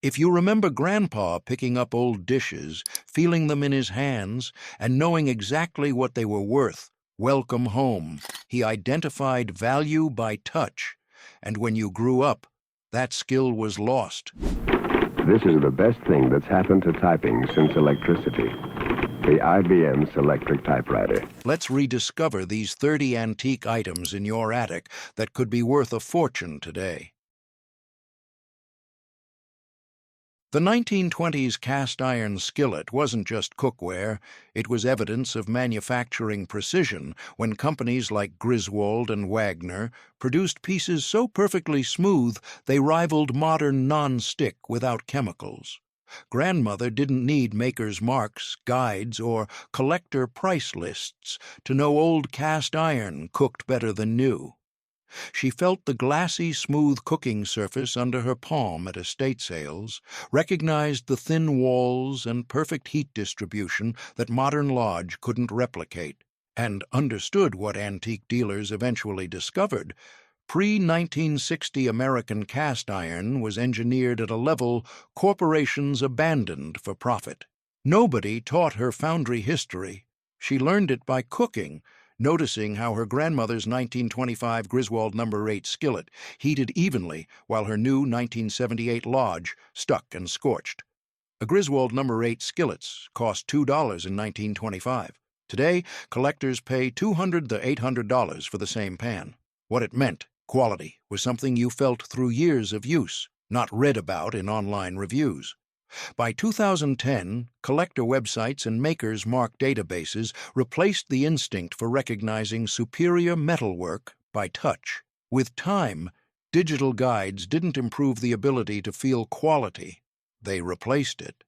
If you remember Grandpa picking up old dishes, feeling them in his hands, and knowing exactly what they were worth, welcome home. He identified value by touch, and when you grew up, that skill was lost. This is the best thing that's happened to typing since electricity. The IBM Selectric typewriter. Let's rediscover these 30 antique items in your attic that could be worth a fortune today. The 1920s cast-iron skillet wasn't just cookware, it was evidence of manufacturing precision when companies like Griswold and Wagner produced pieces so perfectly smooth they rivaled modern non-stick without chemicals. Grandmother didn't need maker's marks, guides, or collector price lists to know old cast iron cooked better than new. She felt the glassy, smooth cooking surface under her palm at estate sales, recognized the thin walls and perfect heat distribution that modern lodge couldn't replicate, and understood what antique dealers eventually discovered. Pre-1960 American cast iron was engineered at a level corporations abandoned for profit. Nobody taught her foundry history. She learned it by cooking, noticing how her grandmother's 1925 Griswold No. 8 skillet heated evenly while her new 1978 Lodge stuck and scorched. A Griswold No. 8 skillets cost $2 in 1925. Today, collectors pay $200 to $800 for the same pan. What it meant, quality, was something you felt through years of use, not read about in online reviews. By 2010, collector websites and makers' mark databases replaced the instinct for recognizing superior metalwork by touch. With time, digital guides didn't improve the ability to feel quality. They replaced it.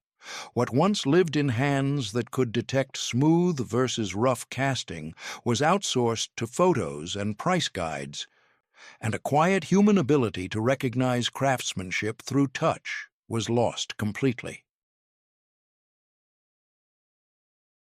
What once lived in hands that could detect smooth versus rough casting was outsourced to photos and price guides, and a quiet human ability to recognize craftsmanship through touch was lost completely.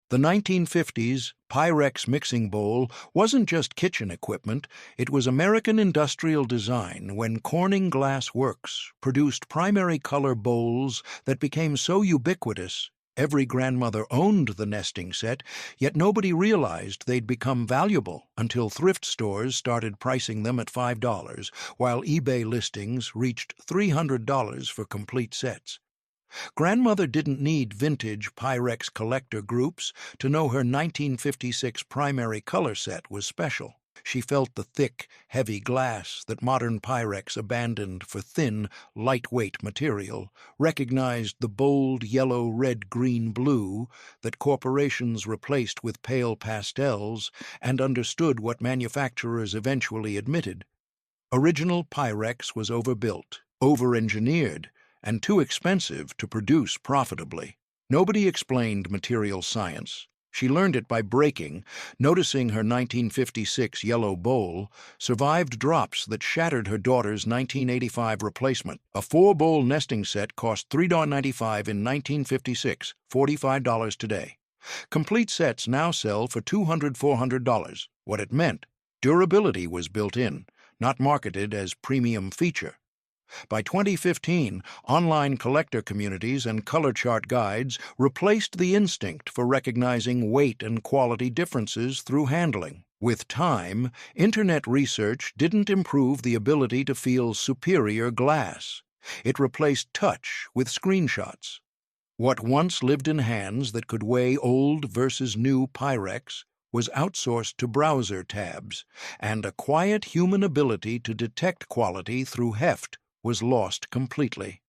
The 1950s Pyrex mixing bowl wasn't just kitchen equipment, it was American industrial design when Corning Glass Works produced primary color bowls that became so ubiquitous every grandmother owned the nesting set, yet nobody realized they'd become valuable until thrift stores started pricing them at $5, while eBay listings reached $300 for complete sets. Grandmother didn't need vintage Pyrex collector groups to know her 1956 primary color set was special. She felt the thick, heavy glass that modern Pyrex abandoned for thin, lightweight material, recognized the bold yellow, red, green, blue that corporations replaced with pale pastels, and understood what manufacturers eventually admitted. Original Pyrex was overbuilt, over-engineered, and too expensive to produce profitably. Nobody explained material science. She learned it by breaking, noticing her 1956 yellow bowl survived drops that shattered her daughter's 1985 replacement. A 4-bowl nesting set cost $3.95 in 1956, $45 today. Complete sets now sell for $200, $400. What it meant, durability was built in, not marketed as premium feature. By 2015, online collector communities and color chart guides replaced the instinct for recognizing weight and quality differences through handling. With time, internet research didn't improve the ability to feel superior glass. It replaced touch with screenshots. What once lived in hands that could weigh old versus new Pyrex was outsourced to browser tabs, and a quiet human ability to detect quality through heft was lost completely.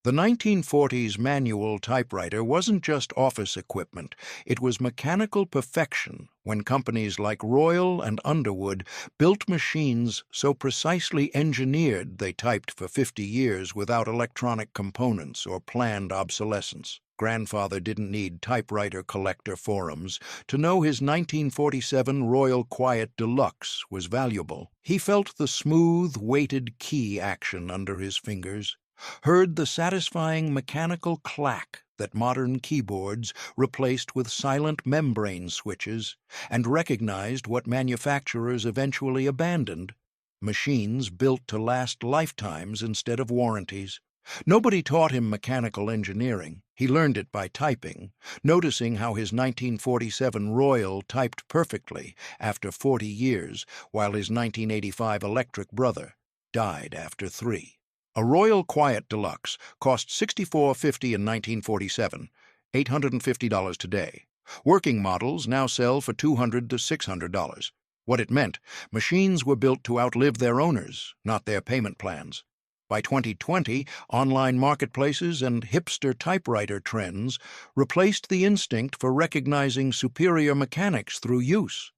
The 1940s manual typewriter wasn't just office equipment, it was mechanical perfection when companies like Royal and Underwood built machines so precisely engineered they typed for 50 years without electronic components or planned obsolescence. Grandfather didn't need typewriter collector forums to know his 1947 Royal Quiet Deluxe was valuable. He felt the smooth, weighted key action under his fingers, heard the satisfying mechanical clack that modern keyboards replaced with silent membrane switches, and recognized what manufacturers eventually abandoned: machines built to last lifetimes instead of warranties. Nobody taught him mechanical engineering. He learned it by typing, noticing how his 1947 Royal typed perfectly after 40 years, while his 1985 electric brother died after 3. A Royal Quiet Deluxe cost $64.50 in 1947, $850 today. Working models now sell for $200 to $600. What it meant, machines were built to outlive their owners, not their payment plans. By 2020, online marketplaces and hipster typewriter trends replaced the instinct for recognizing superior mechanics through use.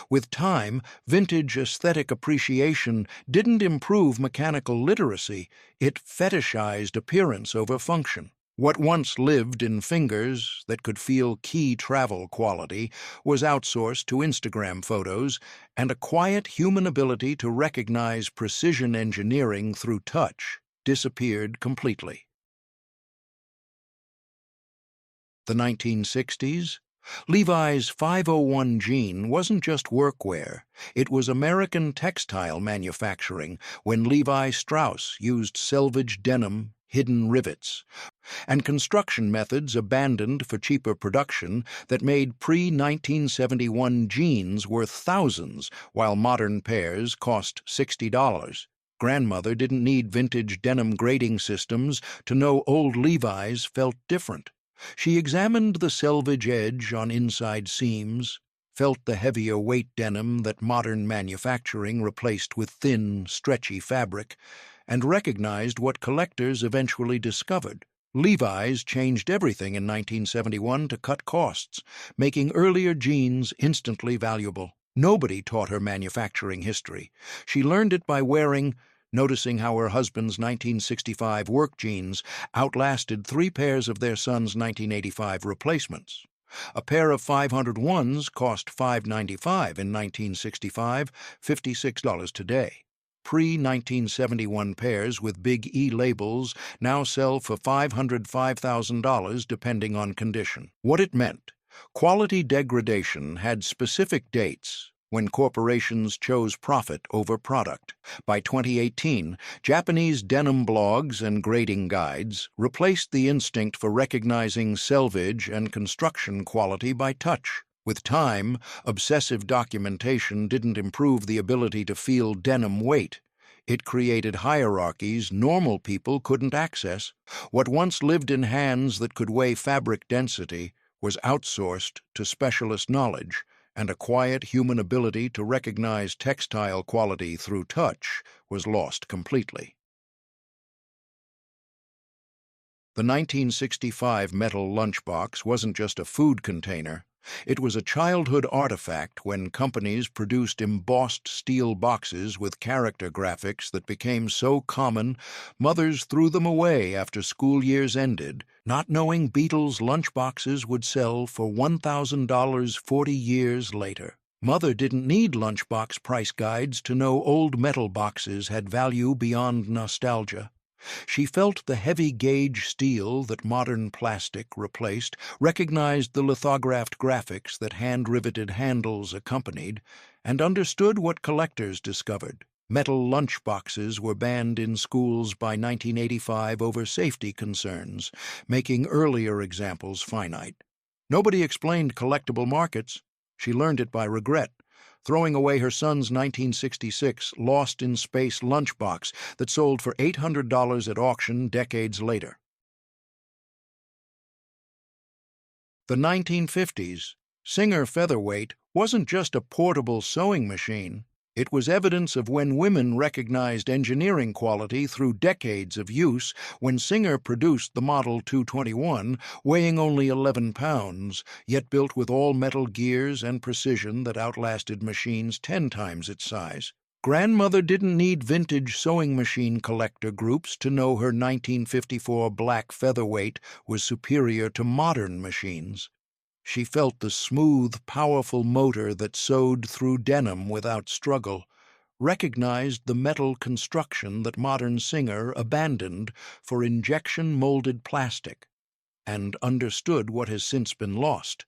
With time, vintage aesthetic appreciation didn't improve mechanical literacy, it fetishized appearance over function. What once lived in fingers that could feel key travel quality was outsourced to Instagram photos, and a quiet human ability to recognize precision engineering through touch disappeared completely. The 1960s? Levi's 501 jean wasn't just workwear, it was American textile manufacturing when Levi Strauss used selvage denim, hidden rivets, and construction methods abandoned for cheaper production that made pre-1971 jeans worth thousands while modern pairs cost $60. Grandmother didn't need vintage denim grading systems to know old Levi's felt different. She examined the selvage edge on inside seams, felt the heavier weight denim that modern manufacturing replaced with thin, stretchy fabric, and recognized what collectors eventually discovered. Levi's changed everything in 1971 to cut costs, making earlier jeans instantly valuable. Nobody taught her manufacturing history. She learned it by wearing, noticing how her husband's 1965 work jeans outlasted 3 pairs of their son's 1985 replacements. A pair of 501s cost $5.95 in 1965, $56 today. Pre-1971 pairs with big E labels now sell for $505,000 depending on condition. What it meant, quality degradation had specific dates when corporations chose profit over product. By 2018, Japanese denim blogs and grading guides replaced the instinct for recognizing selvage and construction quality by touch. With time, obsessive documentation didn't improve the ability to feel denim weight. It created hierarchies normal people couldn't access. What once lived in hands that could weigh fabric density was outsourced to specialist knowledge, and a quiet human ability to recognize textile quality through touch was lost completely. The 1965 metal lunchbox wasn't just a food container. It was a childhood artifact when companies produced embossed steel boxes with character graphics that became so common, mothers threw them away after school years ended, not knowing Beatles' lunchboxes would sell for $1,000 40 years later. Mother didn't need lunchbox price guides to know old metal boxes had value beyond nostalgia. She felt the heavy-gauge steel that modern plastic replaced, recognized the lithographed graphics that hand-riveted handles accompanied, and understood what collectors discovered. Metal lunchboxes were banned in schools by 1985 over safety concerns, making earlier examples finite. Nobody explained collectible markets. She learned it by regret, throwing away her son's 1966 lost-in-space lunchbox that sold for $800 at auction decades later. The 1950s, Singer Featherweight wasn't just a portable sewing machine. It was evidence of when women recognized engineering quality through decades of use when Singer produced the Model 221, weighing only 11 pounds, yet built with all-metal gears and precision that outlasted machines 10 times its size. Grandmother didn't need vintage sewing machine collector groups to know her 1954 black Featherweight was superior to modern machines. She felt the smooth, powerful motor that sewed through denim without struggle, recognized the metal construction that modern Singer abandoned for injection-molded plastic, and understood what has since been lost: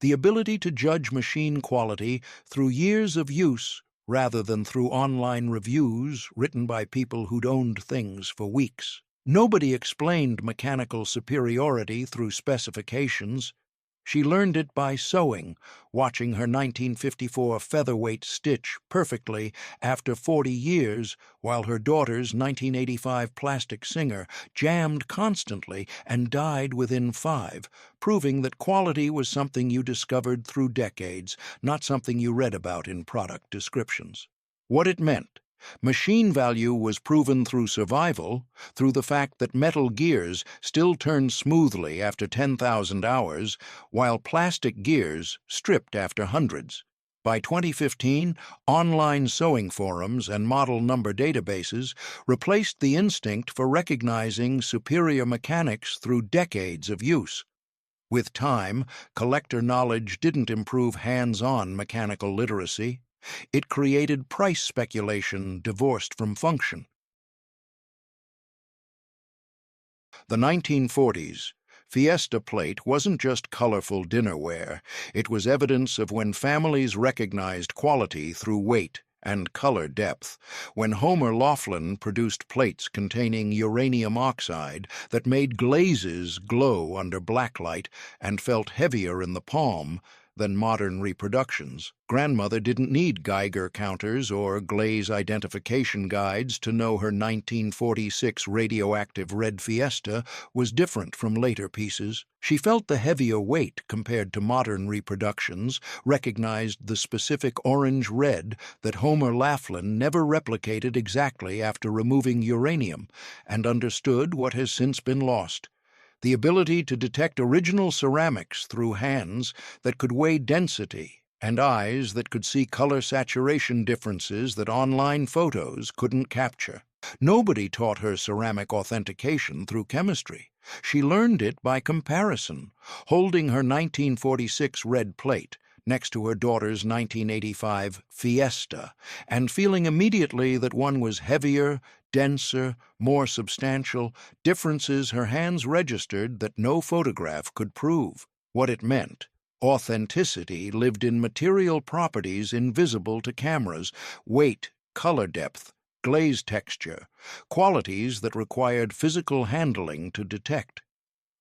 the ability to judge machine quality through years of use rather than through online reviews written by people who'd owned things for weeks. Nobody explained mechanical superiority through specifications. She learned it by sewing, watching her 1954 featherweight stitch perfectly after 40 years, while her daughter's 1985 plastic singer jammed constantly and died within 5, proving that quality was something you discovered through decades, not something you read about in product descriptions. What it meant: machine value was proven through survival, through the fact that metal gears still turned smoothly after 10,000 hours, while plastic gears stripped after hundreds. By 2015, online sewing forums and model number databases replaced the instinct for recognizing superior mechanics through decades of use. With time, collector knowledge didn't improve hands-on mechanical literacy. It created price speculation divorced from function. The 1940s. Fiesta plate wasn't just colorful dinnerware. It was evidence of when families recognized quality through weight and color depth, when Homer Laughlin produced plates containing uranium oxide that made glazes glow under blacklight and felt heavier in the palm than modern reproductions. Grandmother didn't need Geiger counters or glaze identification guides to know her 1946 radioactive red Fiesta was different from later pieces. She felt the heavier weight compared to modern reproductions, recognized the specific orange red that Homer Laughlin never replicated exactly after removing uranium, and understood what has since been lost: the ability to detect original ceramics through hands that could weigh density and eyes that could see color saturation differences that online photos couldn't capture. Nobody taught her ceramic authentication through chemistry. She learned it by comparison, holding her 1946 red plate next to her daughter's 1985 Fiesta, and feeling immediately that one was heavier, denser, more substantial, differences her hands registered that no photograph could prove. What it meant: authenticity lived in material properties invisible to cameras: weight, color depth, glaze texture, qualities that required physical handling to detect.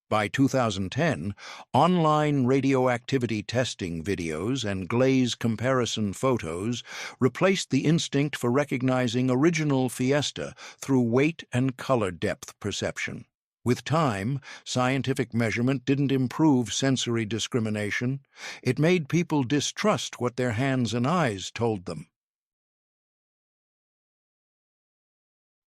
By 2010, online radioactivity testing videos and glaze comparison photos replaced the instinct for recognizing original Fiesta through weight and color depth perception. With time, scientific measurement didn't improve sensory discrimination. It made people distrust what their hands and eyes told them.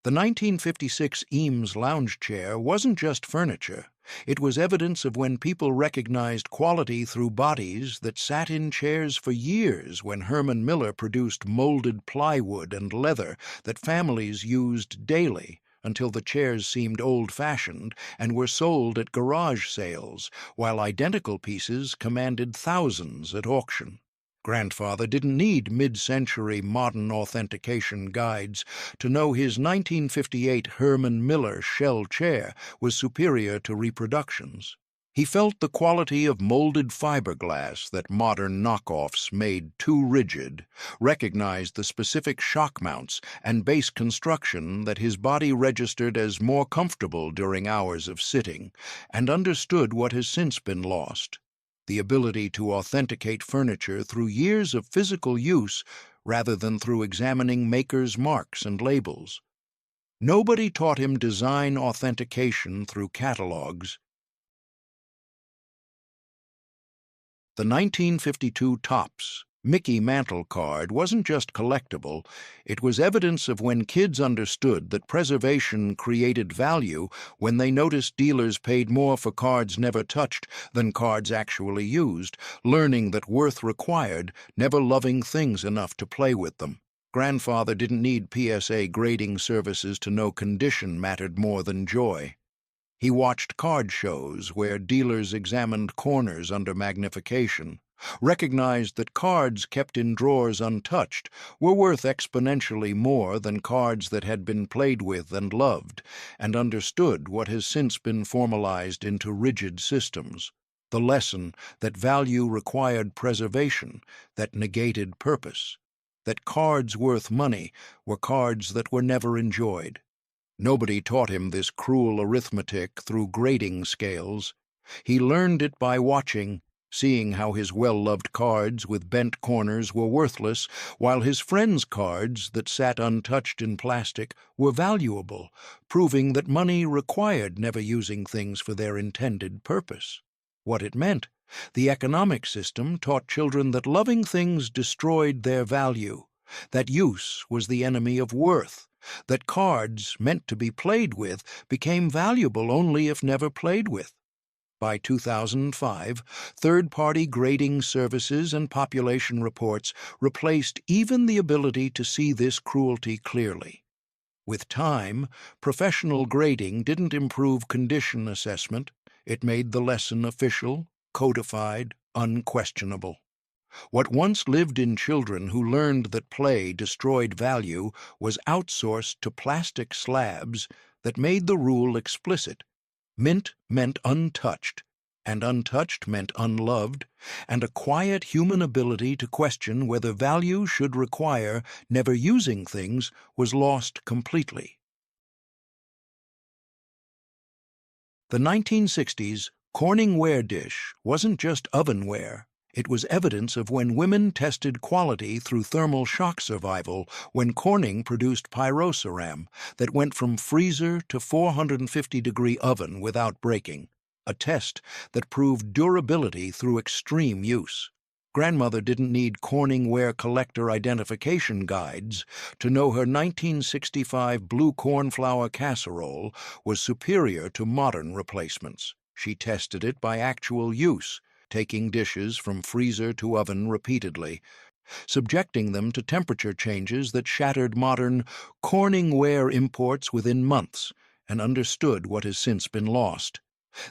The 1956 Eames lounge chair wasn't just furniture. It was evidence of when people recognized quality through bodies that sat in chairs for years, when Herman Miller produced molded plywood and leather that families used daily, until the chairs seemed old-fashioned and were sold at garage sales, while identical pieces commanded thousands at auction. Grandfather didn't need mid-century modern authentication guides to know his 1958 Herman Miller shell chair was superior to reproductions. He felt the quality of molded fiberglass that modern knockoffs made too rigid, recognized the specific shock mounts and base construction that his body registered as more comfortable during hours of sitting, and understood what has since been lost: the ability to authenticate furniture through years of physical use rather than through examining makers' marks and labels. Nobody taught him design authentication through catalogs. The 1952 Topps Mickey Mantle card wasn't just collectible, it was evidence of when kids understood that preservation created value when they noticed dealers paid more for cards never touched than cards actually used, learning that worth required never loving things enough to play with them. Grandfather didn't need PSA grading services to know condition mattered more than joy. He watched card shows where dealers examined corners under magnification, recognized that cards kept in drawers untouched were worth exponentially more than cards that had been played with and loved, and understood what has since been formalized into rigid systems: the lesson that value required preservation, that negated purpose. that cards worth money were cards that were never enjoyed. Nobody taught him this cruel arithmetic through grading scales. He learned it by watching, seeing how his well-loved cards with bent corners were worthless, while his friends' cards that sat untouched in plastic were valuable, proving that money required never using things for their intended purpose. What it meant, the economic system taught children that loving things destroyed their value, that use was the enemy of worth, that cards, meant to be played with, became valuable only if never played with. By 2005, third-party grading services and population reports replaced even the ability to see this cruelty clearly. With time, professional grading didn't improve condition assessment. It made the lesson official, codified, unquestionable. What once lived in children who learned that play destroyed value was outsourced to plastic slabs that made the rule explicit. Mint meant untouched, and untouched meant unloved, and a quiet human ability to question whether value should require never using things was lost completely. The 1960s Corningware dish wasn't just ovenware. It was evidence of when women tested quality through thermal shock survival when Corning produced pyroceram that went from freezer to 450-degree oven without breaking, a test that proved durability through extreme use. Grandmother didn't need Corningware collector identification guides to know her 1965 blue cornflour casserole was superior to modern replacements. She tested it by actual use, taking dishes from freezer to oven repeatedly, subjecting them to temperature changes that shattered modern Corningware imports within months, and understood what has since been lost: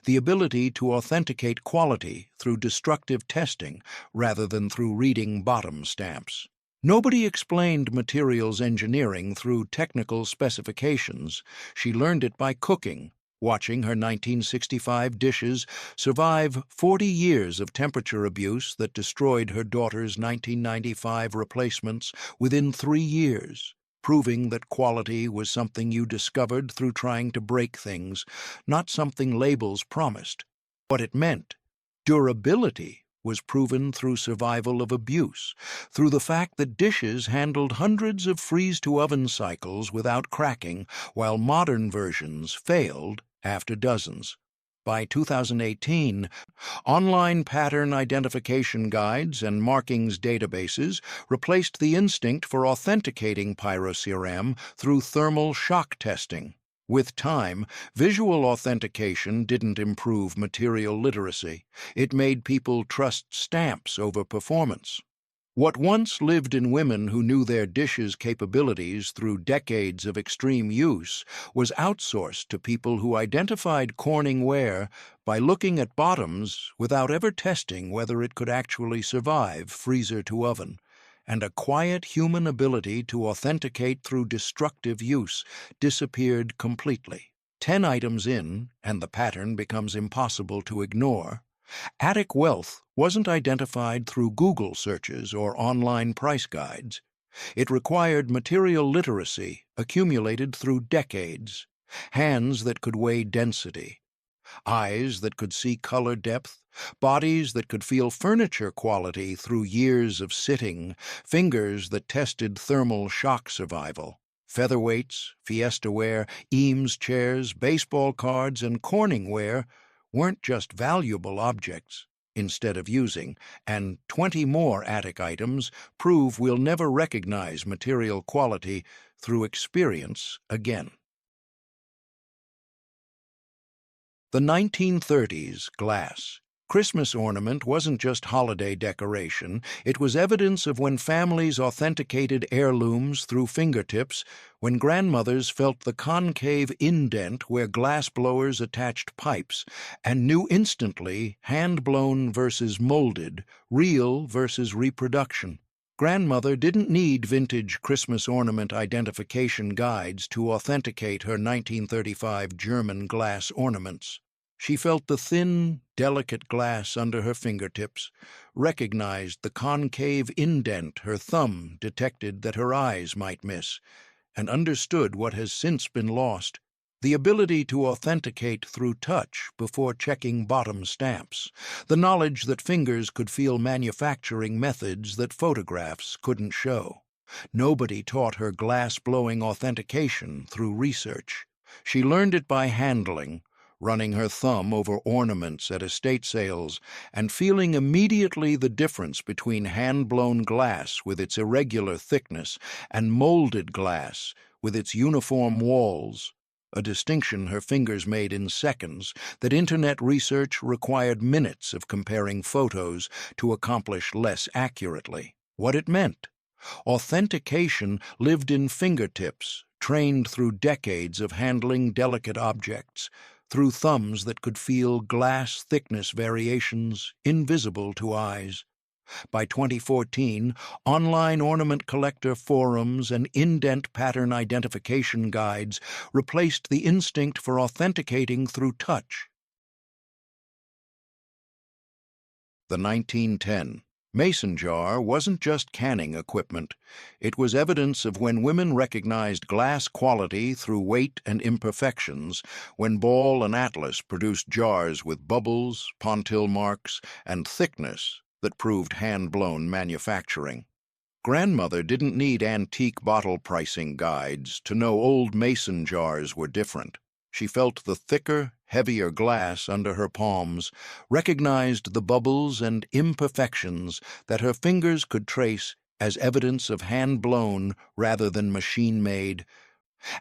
the ability to authenticate quality through destructive testing rather than through reading bottom stamps. Nobody explained materials engineering through technical specifications. She learned it by cooking, watching her 1965 dishes survive 40 years of temperature abuse that destroyed her daughter's 1995 replacements within 3 years, proving that quality was something you discovered through trying to break things, not something labels promised. What it meant, durability, was proven through survival of abuse, through the fact that dishes handled hundreds of freeze-to-oven cycles without cracking, while modern versions failed after dozens. By 2018, online pattern identification guides and markings databases replaced the instinct for authenticating pyroceram through thermal shock testing. With time, visual authentication didn't improve material literacy. It made people trust stamps over performance. What once lived in women who knew their dishes' capabilities through decades of extreme use was outsourced to people who identified Corningware by looking at bottoms without ever testing whether it could actually survive freezer to oven, and a quiet human ability to authenticate through destructive use disappeared completely. 10 items in, and the pattern becomes impossible to ignore. Attic wealth wasn't identified through Google searches or online price guides. It required material literacy accumulated through decades, hands that could weigh density, eyes that could see color depth, bodies that could feel furniture quality through years of sitting, fingers that tested thermal shock survival. Featherweights, Fiestaware, Eames chairs, baseball cards, and Corningware weren't just valuable objects instead of using, and 20 more attic items prove we'll never recognize material quality through experience again. The 1930s glass. Christmas ornament wasn't just holiday decoration, it was evidence of when families authenticated heirlooms through fingertips, when grandmothers felt the concave indent where glassblowers attached pipes, and knew instantly hand-blown versus molded, real versus reproduction. Grandmother didn't need vintage Christmas ornament identification guides to authenticate her 1935 German glass ornaments. She felt the thin, delicate glass under her fingertips, recognized the concave indent her thumb detected that her eyes might miss, and understood what has since been lost: the ability to authenticate through touch before checking bottom stamps, the knowledge that fingers could feel manufacturing methods that photographs couldn't show. Nobody taught her glass-blowing authentication through research. She learned it by handling, running her thumb over ornaments at estate sales, and feeling immediately the difference between hand-blown glass with its irregular thickness and molded glass with its uniform walls, a distinction her fingers made in seconds that internet research required minutes of comparing photos to accomplish less accurately. What it meant: authentication lived in fingertips, trained through decades of handling delicate objects, through thumbs that could feel glass thickness variations invisible to eyes. By 2014, online ornament collector forums and indent pattern identification guides replaced the instinct for authenticating through touch. The 1910 mason jar wasn't just canning equipment. It was evidence of when women recognized glass quality through weight and imperfections, when Ball and Atlas produced jars with bubbles, pontil marks, and thickness that proved hand-blown manufacturing. Grandmother didn't need antique bottle pricing guides to know old mason jars were different. She felt the thicker, heavier glass under her palms, recognized the bubbles and imperfections that her fingers could trace as evidence of hand-blown rather than machine-made,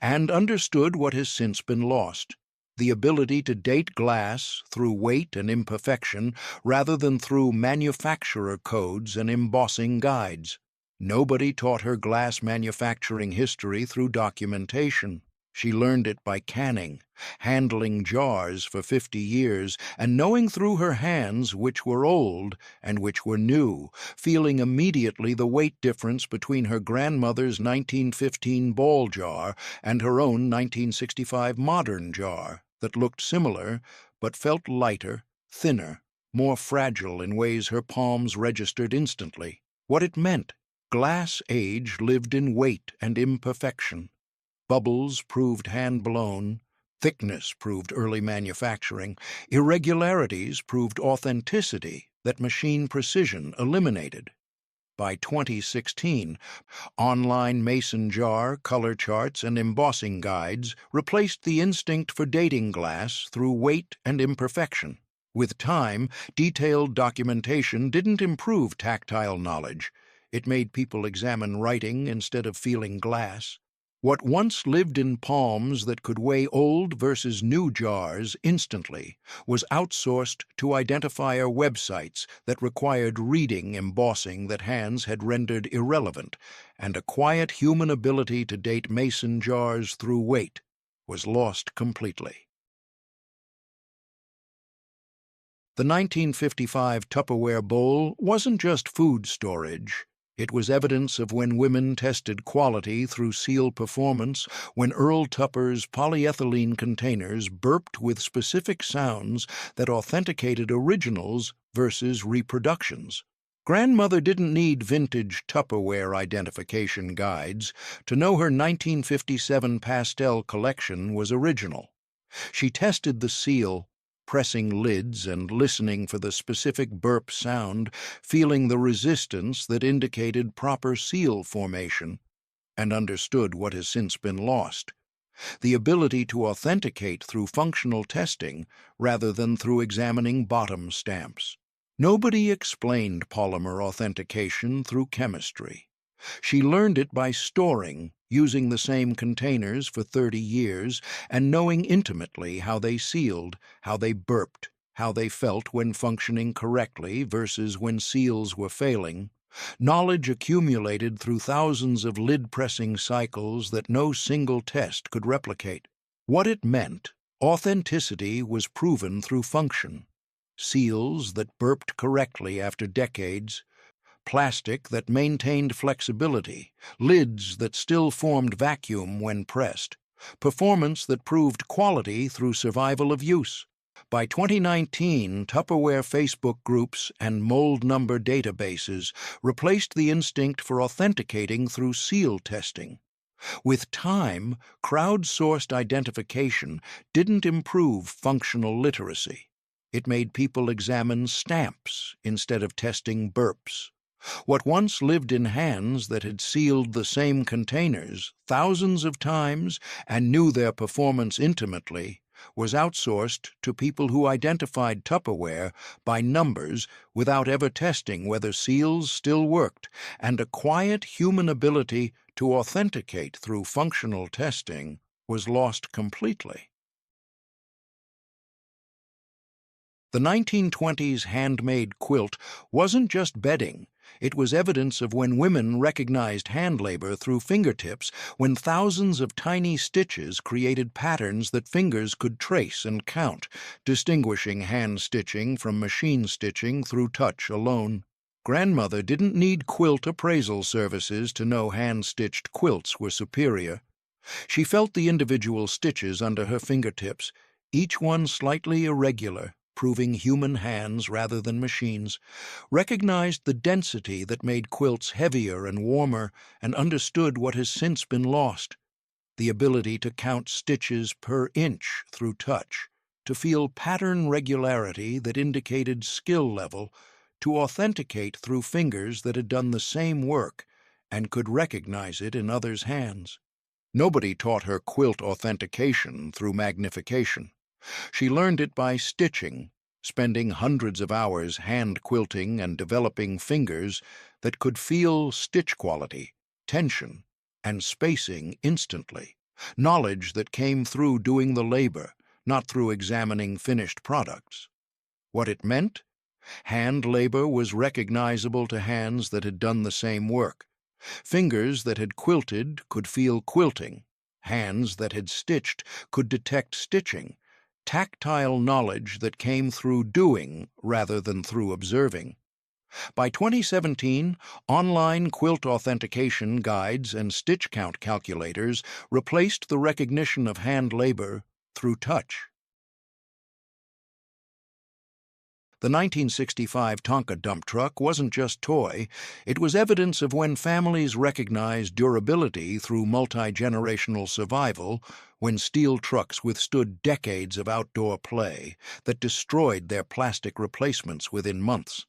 and understood what has since been lost: the ability to date glass through weight and imperfection rather than through manufacturer codes and embossing guides. Nobody taught her glass manufacturing history through documentation. She learned it by canning, handling jars for 50 years, and knowing through her hands which were old and which were new, feeling immediately the weight difference between her grandmother's 1915 Ball jar and her own 1965 modern jar that looked similar but felt lighter, thinner, more fragile in ways her palms registered instantly. What it meant: glass age lived in weight and imperfection. Bubbles proved hand-blown, thickness proved early manufacturing, irregularities proved authenticity that machine precision eliminated. By 2016, online mason jar, color charts, and embossing guides replaced the instinct for dating glass through weight and imperfection. With time, detailed documentation didn't improve tactile knowledge. It made people examine writing instead of feeling glass. What once lived in palms that could weigh old versus new jars instantly was outsourced to identifier websites that required reading embossing that hands had rendered irrelevant, and a quiet human ability to date mason jars through weight was lost completely. The 1955 Tupperware bowl wasn't just food storage. It was evidence of when women tested quality through seal performance, when Earl Tupper's polyethylene containers burped with specific sounds that authenticated originals versus reproductions. Grandmother didn't need vintage Tupperware identification guides to know her 1957 pastel collection was original. She tested the seal, pressing lids and listening for the specific burp sound, feeling the resistance that indicated proper seal formation, and understood what has since been lost: the ability to authenticate through functional testing rather than through examining bottom stamps. Nobody explained polymer authentication through chemistry. She learned it by storing, using the same containers for 30 years, and knowing intimately how they sealed, how they burped, how they felt when functioning correctly versus when seals were failing. Knowledge accumulated through thousands of lid-pressing cycles that no single test could replicate. What it meant: authenticity was proven through function. Seals that burped correctly after decades, plastic that maintained flexibility, lids that still formed vacuum when pressed, performance that proved quality through survival of use. By 2019, Tupperware Facebook groups and mold number databases replaced the instinct for authenticating through seal testing. With time, crowdsourced identification didn't improve functional literacy. It made people examine stamps instead of testing burps. What once lived in hands that had sealed the same containers thousands of times and knew their performance intimately was outsourced to people who identified Tupperware by numbers without ever testing whether seals still worked, and a quiet human ability to authenticate through functional testing was lost completely. The 1920s handmade quilt wasn't just bedding. It was evidence of when women recognized hand labor through fingertips, when thousands of tiny stitches created patterns that fingers could trace and count, distinguishing hand stitching from machine stitching through touch alone. Grandmother didn't need quilt appraisal services to know hand-stitched quilts were superior. She felt the individual stitches under her fingertips, each one slightly irregular, proving human hands rather than machines, recognized the density that made quilts heavier and warmer, and understood what has since been lost: the ability to count stitches per inch through touch, to feel pattern regularity that indicated skill level, to authenticate through fingers that had done the same work and could recognize it in others' hands. Nobody taught her quilt authentication through magnification. She learned it by stitching, spending hundreds of hours hand quilting and developing fingers that could feel stitch quality, tension, and spacing instantly, knowledge that came through doing the labor, not through examining finished products. What it meant? Hand labor was recognizable to hands that had done the same work. Fingers that had quilted could feel quilting. Hands that had stitched could detect stitching. Tactile knowledge that came through doing rather than through observing. By 2017, online quilt authentication guides and stitch count calculators replaced the recognition of hand labor through touch. The 1965 Tonka dump truck wasn't just toy, it was evidence of when families recognized durability through multi-generational survival, when steel trucks withstood decades of outdoor play that destroyed their plastic replacements within months.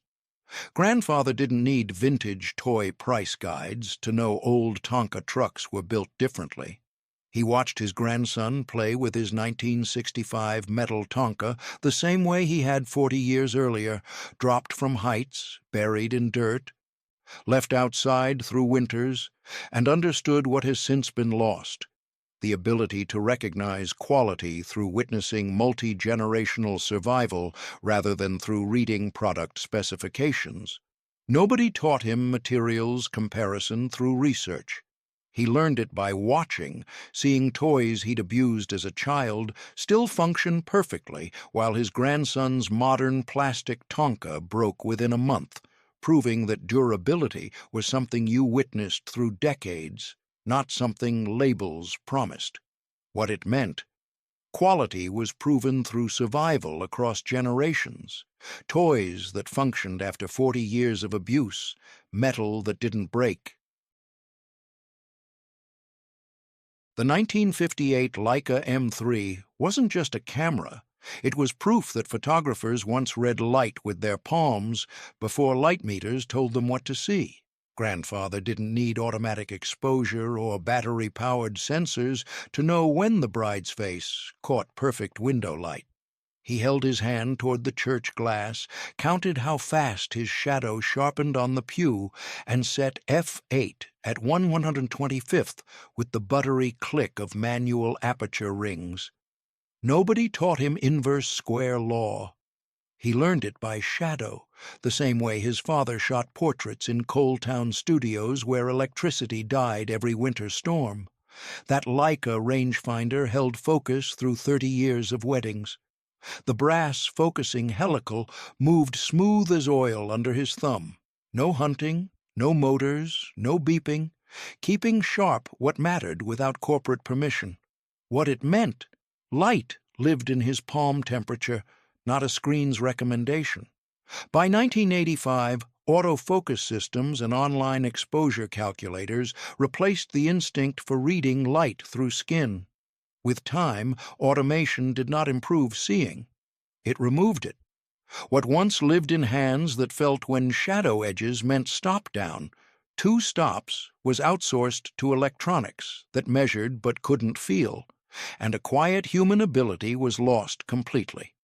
Grandfather didn't need vintage toy price guides to know old Tonka trucks were built differently. He watched his grandson play with his 1965 metal Tonka the same way he had 40 years earlier, dropped from heights, buried in dirt, left outside through winters, and understood what has since been lost: the ability to recognize quality through witnessing multi-generational survival rather than through reading product specifications. Nobody taught him materials comparison through research. He learned it by watching, seeing toys he'd abused as a child still function perfectly while his grandson's modern plastic Tonka broke within a month, proving that durability was something you witnessed through decades, not something labels promised. What it meant: quality was proven through survival across generations. Toys that functioned after 40 years of abuse, metal that didn't break. The 1958 Leica M3 wasn't just a camera. It was proof that photographers once read light with their palms before light meters told them what to see. Grandfather didn't need automatic exposure or battery-powered sensors to know when the bride's face caught perfect window light. He held his hand toward the church glass, counted how fast his shadow sharpened on the pew, and set f8 at 1/125th with the buttery click of manual aperture rings. Nobody taught him inverse square law. He learned it by shadow, the same way his father shot portraits in Coal Town studios where electricity died every winter storm. That Leica rangefinder held focus through 30 years of weddings. The brass focusing helical moved smooth as oil under his thumb. No hunting, no motors, no beeping, keeping sharp what mattered without corporate permission. What it meant: light lived in his palm temperature, not a screen's recommendation. By 1985, autofocus systems and online exposure calculators replaced the instinct for reading light through skin. With time, automation did not improve seeing. It removed it. What once lived in hands that felt when shadow edges meant stop down, 2 stops, was outsourced to electronics that measured but couldn't feel, and a quiet human ability was lost completely.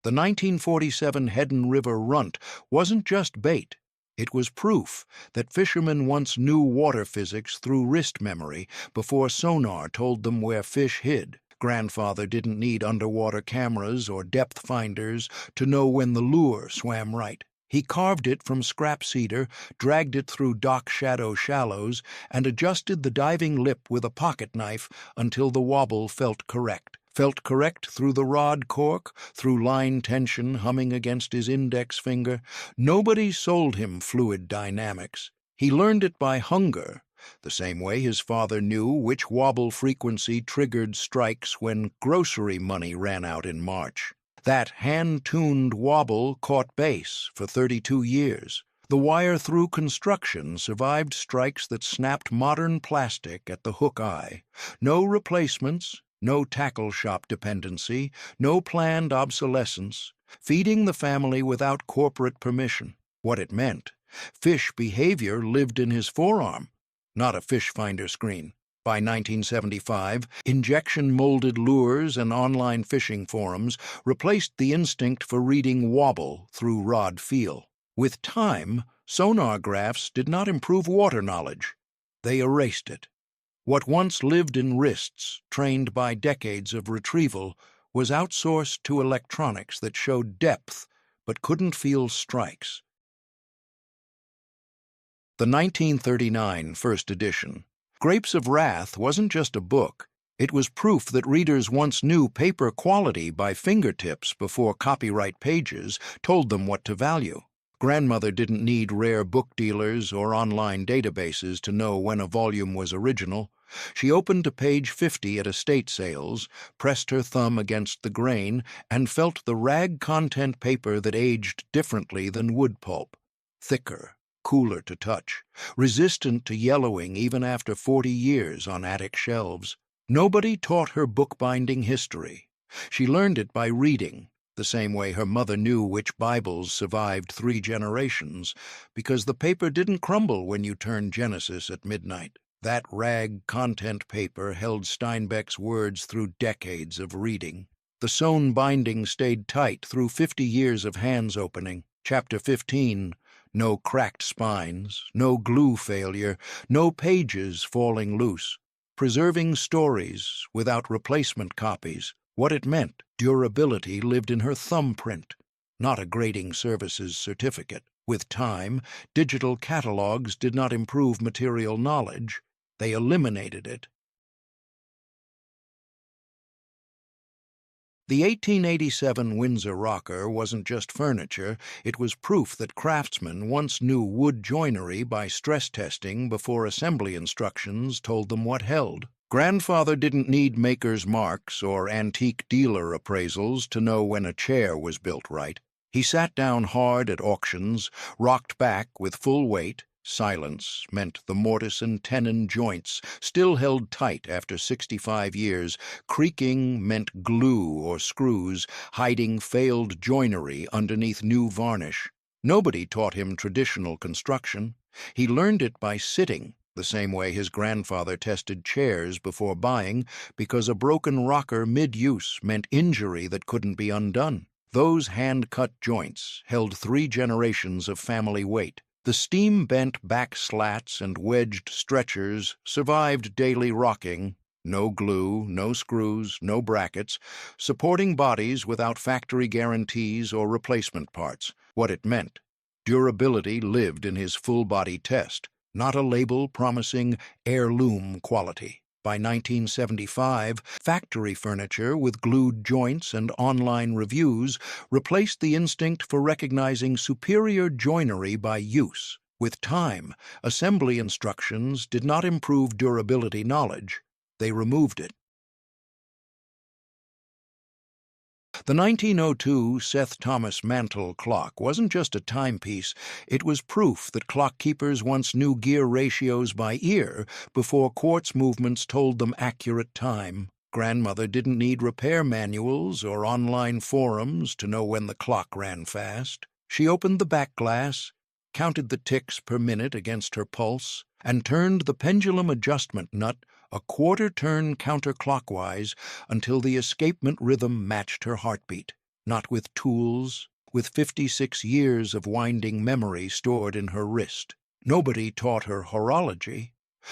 The 1947 Hedon River runt wasn't just bait. It was proof that fishermen once knew water physics through wrist memory before sonar told them where fish hid. Grandfather didn't need underwater cameras or depth finders to know when the lure swam right. He carved it from scrap cedar, dragged it through dock shadow shallows, and adjusted the diving lip with a pocket knife until the wobble felt correct. Felt correct through the rod cork, through line tension humming against his index finger. Nobody sold him fluid dynamics. He learned it by hunger, the same way his father knew which wobble frequency triggered strikes when grocery money ran out in March. That hand-tuned wobble caught base for 32 years. The wire-through construction survived strikes that snapped modern plastic at the hook eye. No replacements, no tackle shop dependency, no planned obsolescence, feeding the family without corporate permission. What it meant: fish behavior lived in his forearm, not a fish finder screen. By 1975, injection-molded lures and online fishing forums replaced the instinct for reading wobble through rod feel. With time, sonar graphs did not improve water knowledge. They erased it. What once lived in wrists, trained by decades of retrieval, was outsourced to electronics that showed depth but couldn't feel strikes. The 1939 first edition. Grapes of Wrath wasn't just a book. It was proof that readers once knew paper quality by fingertips before copyright pages told them what to value. Grandmother didn't need rare book dealers or online databases to know when a volume was original. She opened to page 50 at estate sales, pressed her thumb against the grain, and felt the rag content paper that aged differently than wood pulp. Thicker, cooler to touch, resistant to yellowing even after 40 years on attic shelves. Nobody taught her bookbinding history. She learned it by reading, the same way her mother knew which Bibles survived 3 generations, because the paper didn't crumble when you turned Genesis at midnight. That rag content paper held Steinbeck's words through decades of reading. The sewn binding stayed tight through 50 years of hands opening. Chapter 15, no cracked spines, no glue failure, no pages falling loose. Preserving stories without replacement copies. What it meant: durability lived in her thumbprint, not a grading services certificate. With time, digital catalogs did not improve material knowledge. They eliminated it. The 1887 Windsor rocker wasn't just furniture, it was proof that craftsmen once knew wood joinery by stress testing before assembly instructions told them what held. Grandfather didn't need maker's marks or antique dealer appraisals to know when a chair was built right. He sat down hard at auctions, rocked back with full weight. Silence meant the mortise and tenon joints still held tight after 65 years. Creaking meant glue or screws hiding failed joinery underneath new varnish. Nobody taught him traditional construction. He learned it by sitting, the same way his grandfather tested chairs before buying, because a broken rocker mid-use meant injury that couldn't be undone. Those hand-cut joints held 3 generations of family weight. The steam-bent back slats and wedged stretchers survived daily rocking. No glue, no screws, no brackets, supporting bodies without factory guarantees or replacement parts. What it meant: durability lived in his full-body test, not a label promising heirloom quality. By 1975, factory furniture with glued joints and online reviews replaced the instinct for recognizing superior joinery by use. With time, assembly instructions did not improve durability knowledge. They removed it. The 1902 Seth Thomas mantel clock wasn't just a timepiece, it was proof that clockkeepers once knew gear ratios by ear before quartz movements told them accurate time. Grandmother didn't need repair manuals or online forums to know when the clock ran fast. She opened the back glass, counted the ticks per minute against her pulse, and turned the pendulum adjustment nut a quarter turn counterclockwise until the escapement rhythm matched her heartbeat. Not with tools, with 56 years of winding memory stored in her wrist. Nobody taught her horology.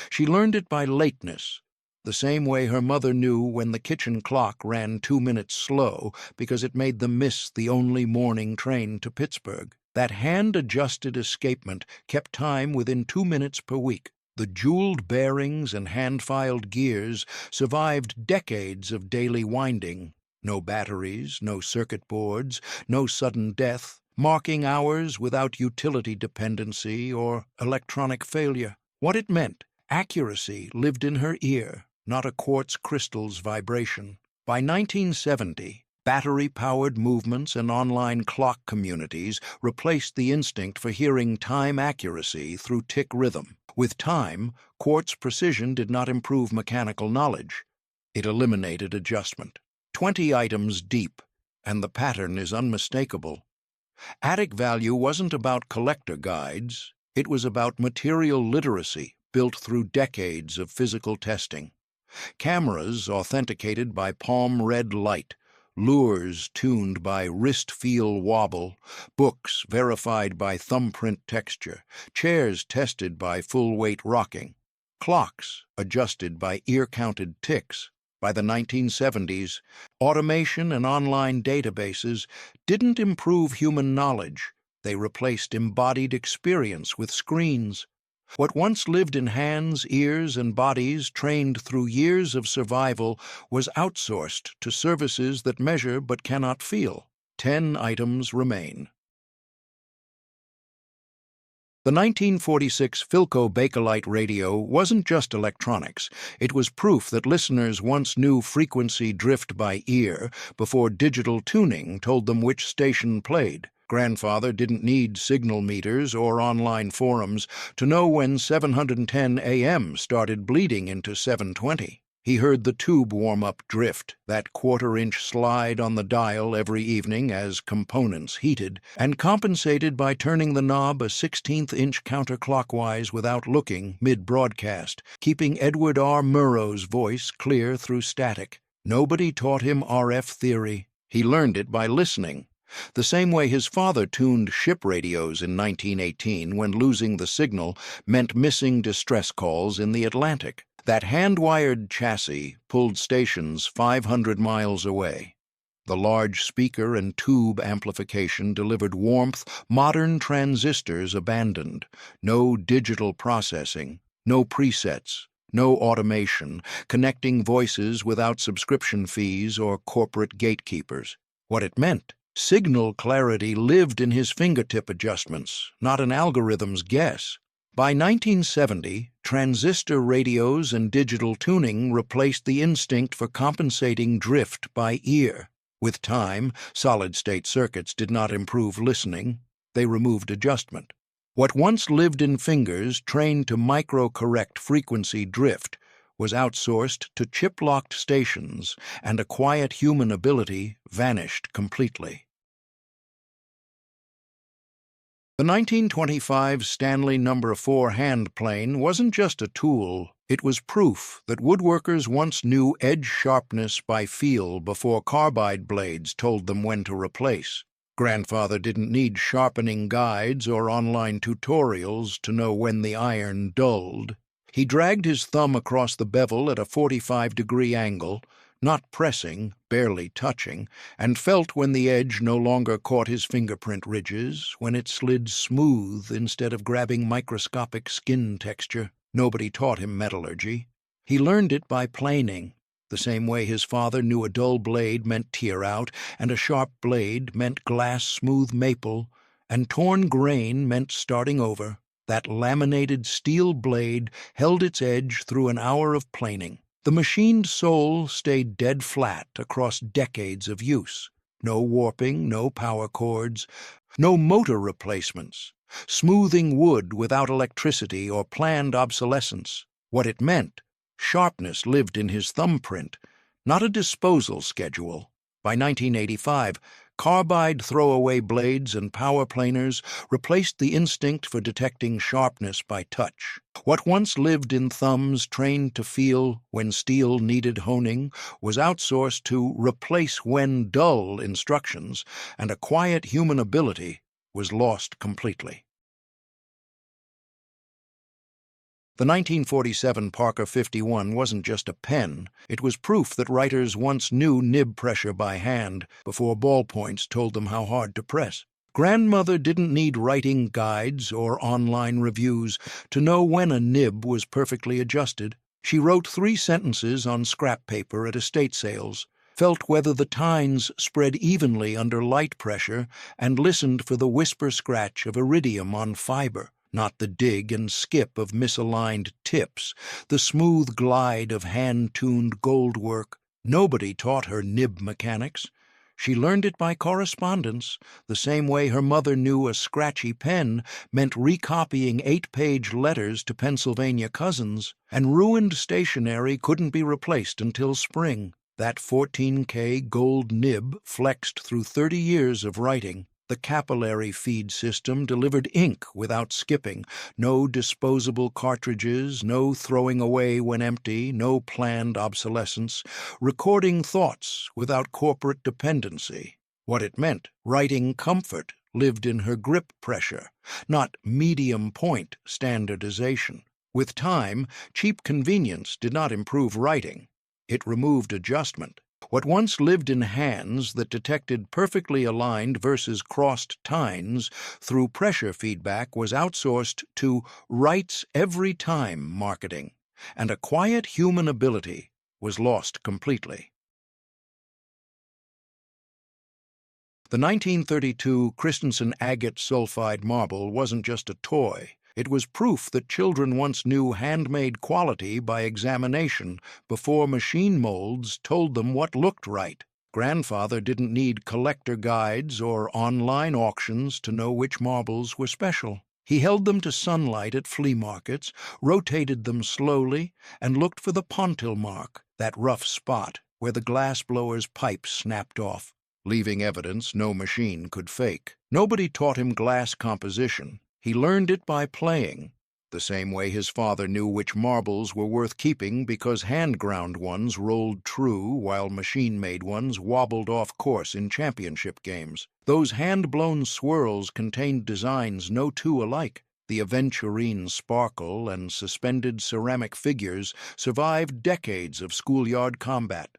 She learned it by lateness, the same way her mother knew when the kitchen clock ran 2 minutes slow because it made them miss the only morning train to Pittsburgh. That hand-adjusted escapement kept time within 2 minutes per week. The jeweled bearings and hand-filed gears survived decades of daily winding. No batteries, no circuit boards, no sudden death, marking hours without utility dependency or electronic failure. What it meant, accuracy lived in her ear, not a quartz crystal's vibration. By 1970, battery-powered movements and online clock communities replaced the instinct for hearing time accuracy through tick rhythm. With time, quartz precision did not improve mechanical knowledge. It eliminated adjustment. 20 items deep, and the pattern is unmistakable. Attic value wasn't about collector guides. It was about material literacy built through decades of physical testing. Cameras authenticated by palm red light, lures tuned by wrist feel wobble, books verified by thumbprint texture, chairs tested by full weight rocking, clocks adjusted by ear-counted ticks. By the 1970s, automation and online databases didn't improve human knowledge. They replaced embodied experience with screens. What once lived in hands, ears, and bodies trained through years of survival was outsourced to services that measure but cannot feel. 10 items remain. The 1946 Philco Bakelite radio wasn't just electronics. It was proof that listeners once knew frequency drift by ear before digital tuning told them which station played. Grandfather didn't need signal meters or online forums to know when 710 AM started bleeding into 720. He heard the tube warm-up drift, that quarter-inch slide on the dial every evening as components heated, and compensated by turning the knob a 16th-inch counterclockwise without looking mid-broadcast, keeping Edward R. Murrow's voice clear through static. Nobody taught him RF theory. He learned it by listening. The same way his father tuned ship radios in 1918 when losing the signal meant missing distress calls in the Atlantic. That hand-wired chassis pulled stations 500 miles away. The large speaker and tube amplification delivered warmth modern transistors abandoned. No digital processing, no presets, no automation, connecting voices without subscription fees or corporate gatekeepers. What it meant, signal clarity lived in his fingertip adjustments, not an algorithm's guess. By 1970, transistor radios and digital tuning replaced the instinct for compensating drift by ear. With time, solid-state circuits did not improve listening. They removed adjustment. What once lived in fingers trained to micro-correct frequency drift was outsourced to chip-locked stations, and a quiet human ability vanished completely. The 1925 Stanley No. 4 hand plane wasn't just a tool, it was proof that woodworkers once knew edge sharpness by feel before carbide blades told them when to replace. Grandfather didn't need sharpening guides or online tutorials to know when the iron dulled. He dragged his thumb across the bevel at a 45-degree angle, not pressing, barely touching, and felt when the edge no longer caught his fingerprint ridges, when it slid smooth instead of grabbing microscopic skin texture. Nobody taught him metallurgy. He learned it by planing, the same way his father knew a dull blade meant tear out, and a sharp blade meant glass smooth maple, and torn grain meant starting over. That laminated steel blade held its edge through an hour of planing. The machined sole stayed dead flat across decades of use. No warping, no power cords, no motor replacements, smoothing wood without electricity or planned obsolescence. What it meant, sharpness lived in his thumbprint, not a disposal schedule. By 1985, carbide throwaway blades and power planers replaced the instinct for detecting sharpness by touch. What once lived in thumbs trained to feel when steel needed honing was outsourced to replace when dull instructions, and a quiet human ability was lost completely. The 1947 Parker 51 wasn't just a pen, it was proof that writers once knew nib pressure by hand before ballpoints told them how hard to press. Grandmother didn't need writing guides or online reviews to know when a nib was perfectly adjusted. She wrote 3 sentences on scrap paper at estate sales, felt whether the tines spread evenly under light pressure, and listened for the whisper scratch of iridium on fiber. Not the dig and skip of misaligned tips, the smooth glide of hand-tuned gold work. Nobody taught her nib mechanics. She learned it by correspondence, the same way her mother knew a scratchy pen meant recopying 8-page letters to Pennsylvania cousins, and ruined stationery couldn't be replaced until spring. That 14K gold nib flexed through 30 years of writing. The capillary feed system delivered ink without skipping, no disposable cartridges, no throwing away when empty, no planned obsolescence, recording thoughts without corporate dependency. What it meant, writing comfort, lived in her grip pressure, not medium point standardization. With time, cheap convenience did not improve writing. It removed adjustment. What once lived in hands that detected perfectly aligned versus crossed tines through pressure feedback was outsourced to writes every time marketing, and a quiet human ability was lost completely. The 1932 Christensen agate sulfide marble wasn't just a toy. It was proof that children once knew handmade quality by examination before machine molds told them what looked right. Grandfather didn't need collector guides or online auctions to know which marbles were special. He held them to sunlight at flea markets, rotated them slowly, and looked for the pontil mark, that rough spot where the glassblower's pipe snapped off, leaving evidence no machine could fake. Nobody taught him glass composition. He learned it by playing, the same way his father knew which marbles were worth keeping because hand-ground ones rolled true while machine-made ones wobbled off course in championship games. Those hand-blown swirls contained designs no two alike. The aventurine sparkle and suspended ceramic figures survived decades of schoolyard combat.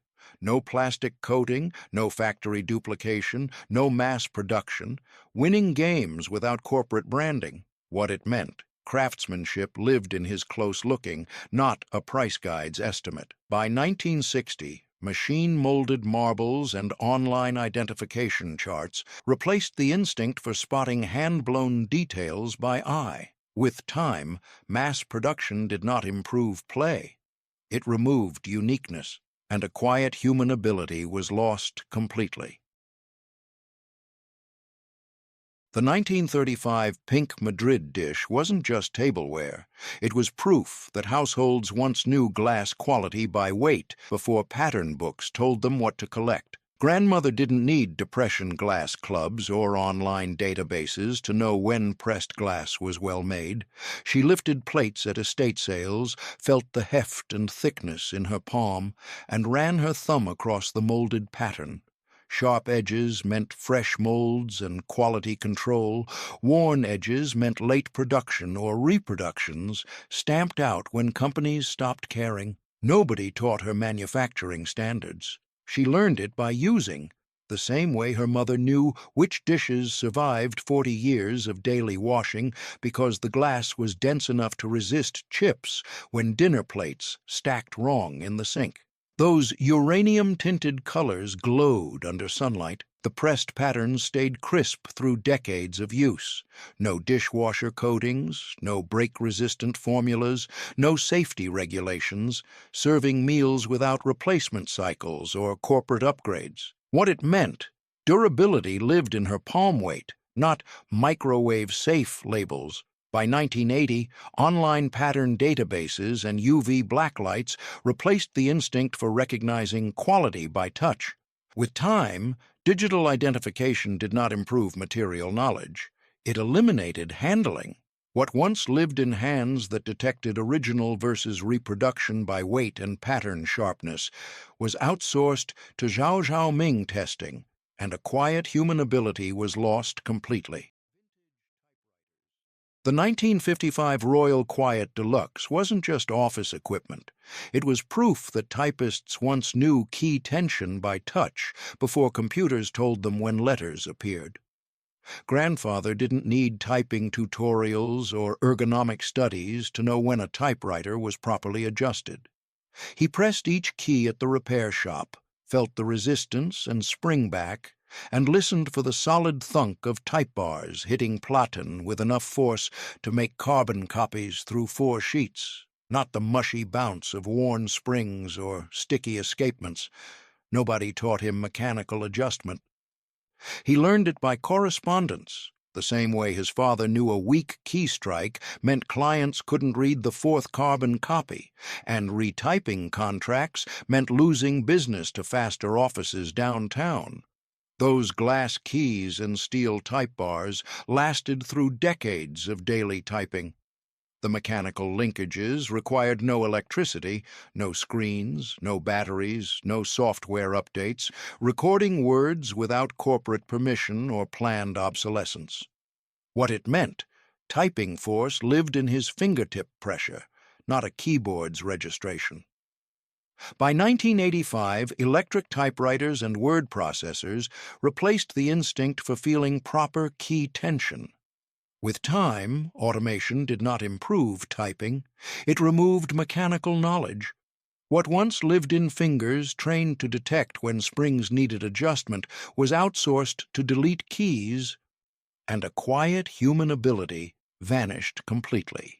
No plastic coating, no factory duplication, no mass production, winning games without corporate branding. What it meant, craftsmanship lived in his close looking, not a price guide's estimate. By 1960, machine-molded marbles and online identification charts replaced the instinct for spotting hand-blown details by eye. With time, mass production did not improve play. It removed uniqueness, and a quiet human ability was lost completely. The 1935 pink Madrid dish wasn't just tableware. It was proof that households once knew glass quality by weight before pattern books told them what to collect. Grandmother didn't need depression glass clubs or online databases to know when pressed glass was well made. She lifted plates at estate sales, felt the heft and thickness in her palm, and ran her thumb across the molded pattern. Sharp edges meant fresh molds and quality control. Worn edges meant late production or reproductions, stamped out when companies stopped caring. Nobody taught her manufacturing standards. She learned it by using, the same way her mother knew which dishes survived 40 years of daily washing because the glass was dense enough to resist chips when dinner plates stacked wrong in the sink. Those uranium-tinted colors glowed under sunlight. The pressed patterns stayed crisp through decades of use. No dishwasher coatings, no break-resistant formulas, no safety regulations, serving meals without replacement cycles or corporate upgrades. What it meant, Durability lived in her palm weight, not microwave-safe labels. By 1980, online pattern databases and UV blacklights replaced the instinct for recognizing quality by touch. With time, digital identification did not improve material knowledge. It eliminated handling. What once lived in hands that detected original versus reproduction by weight and pattern sharpness was outsourced to Xiaoming testing, and a quiet human ability was lost completely. The 1955 Royal Quiet Deluxe wasn't just office equipment. It was proof that typists once knew key tension by touch before computers told them when letters appeared. Grandfather didn't need typing tutorials or ergonomic studies to know when a typewriter was properly adjusted. He pressed each key at the repair shop, felt the resistance and spring back, and listened for the solid thunk of type bars hitting platen with enough force to make carbon copies through 4 sheets, not the mushy bounce of worn springs or sticky escapements. Nobody taught him mechanical adjustment. He learned it by correspondence, the same way his father knew a weak key strike meant clients couldn't read the 4th carbon copy, and retyping contracts meant losing business to faster offices downtown. Those glass keys and steel type bars lasted through decades of daily typing. The mechanical linkages required no electricity, no screens, no batteries, no software updates, recording words without corporate permission or planned obsolescence. What it meant, typing force lived in his fingertip pressure, not a keyboard's registration. By 1985, electric typewriters and word processors replaced the instinct for feeling proper key tension. With time, automation did not improve typing. It removed mechanical knowledge. What once lived in fingers trained to detect when springs needed adjustment was outsourced to delete keys, and a quiet human ability vanished completely.